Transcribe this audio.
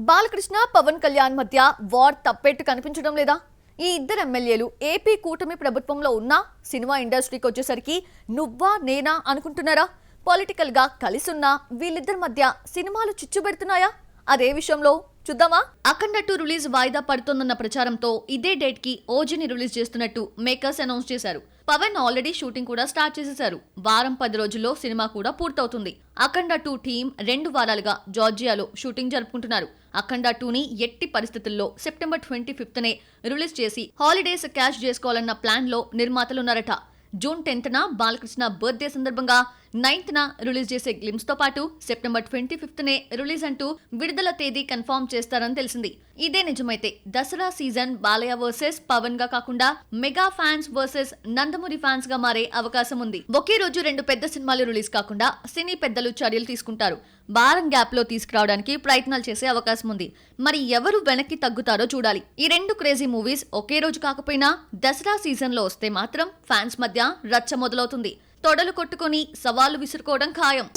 బాలకృష్ణ పవన్ కళ్యాణ్ మధ్య వార్ తప్పెట్టు కనిపించడం లేదా? ఈ ఇద్దరు ఎమ్మెల్యేలు ఏపీ కూటమి ప్రభుత్వంలో ఉన్న సినిమా ఇండస్ట్రీకి వచ్చేసరికి నువ్వా నేనా అనుకుంటున్నారా? పొలిటికల్ గా కలిసున్నా వీళ్ళిద్దరి మధ్య సినిమాలు చిచ్చుబెడుతున్నాయా? అదే విషయంలో చూద్దామా? అఖండ 2 రిలీజ్ వాయిదా పడుతోందన్న ప్రచారంతో ఇదే డేట్ కి ఓజీని రిలీజ్ చేస్తున్నట్టు మేకర్స్ అనౌన్స్ చేశారు. పవన్ ఆల్రెడీ షూటింగ్ కూడా స్టార్ట్ చేసేశారు. వారం 10 రోజుల్లో సినిమా కూడా పూర్తవుతుంది. అఖండ 2 టీం 2 వారాలుగా జార్జియాలో షూటింగ్ జరుపుకుంటున్నారు. అఖండ 2ని ఎట్టి పరిస్థితుల్లో సెప్టెంబర్ 25నే రిలీజ్ చేసి హాలిడేస్ క్యాష్ చేసుకోవాలన్న ప్లాన్ లో నిర్మాతలున్నారట. జూన్ 10న బాలకృష్ణ బర్త్డే సందర్భంగా 9న రిలీజ్ చేసే గ్లిమ్స్ తో పాటు సెప్టెంబర్ 25నే రిలీజ్ అంటూ విడుదల తేదీ కన్ఫర్మ్ చేస్తారని తెలిసింది. ఇదే నిజమైతే దసరా సీజన్ బాలయ్య వర్సెస్ పవన్ గా కాకుండా mega fans versus Nandamuri fans గా మారే అవకాశం ఉంది. ఒకే రోజు 2 పెద్ద సినిమాలు రిలీజ్ కాకుండా సినీ పెద్దలు చర్యలు తీసుకుంటారు. వారం గ్యాప్ లో తీసుకురావడానికి ప్రయత్నాలు చేసే అవకాశం ఉంది. మరి ఎవరు వెనక్కి తగ్గుతారో చూడాలి. ఈ 2 క్రేజీ మూవీస్ ఒకే రోజు కాకపోయినా దసరా సీజన్ లో వస్తే మాత్రం ఫ్యాన్స్ మధ్య రచ్చ మొదలవుతుంది. తొడలు కొట్టుకుని సవాళ్లు విసురుకోవడం ఖాయం.